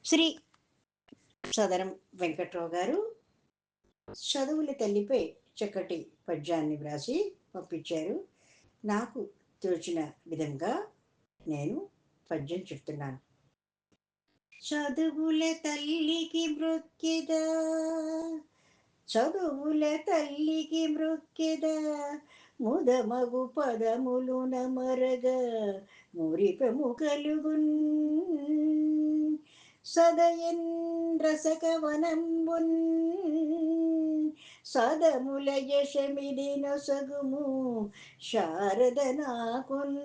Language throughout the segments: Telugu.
శ్రీ సదరం వెంకట్రావు గారు చదువుల తల్లిపై చక్కటి పద్యాన్ని వ్రాసి పంపించారు. నాకు తోచిన విధంగా నేను పద్యం చెప్తున్నాను. చదువుల తల్లికి మృక్కెదా, చదువుల తల్లికి మృక్కెదా, ముదమగు పదములు నమరగ మురిపెము కలుగున్. సదయన్ రసకవనంబున్ సదముల యశమిది నొసగుము శారద నాకున్.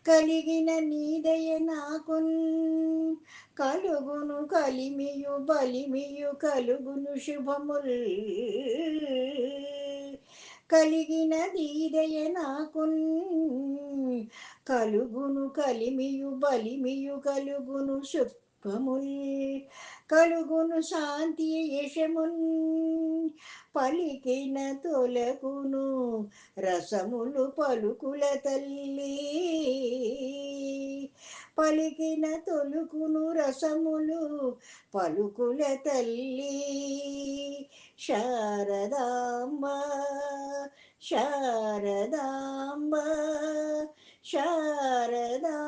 కలిగిన నీదయ నాకున్ కలుగును కలిమియు బలిమియు కలుగును శుభముల్. కలిగిన దీదయ నాకున్ కలుగును కలిమియు బలిమియు కలుగును శుభముల్. కలుగును శాంతి యశమున్ పలికిన తొలగును రసములు పలుకుల తల్లి. పలికిన తొలుకును రసములు పలుకుల తల్లి. శారదాంబ శారదాంబ శారదాంబ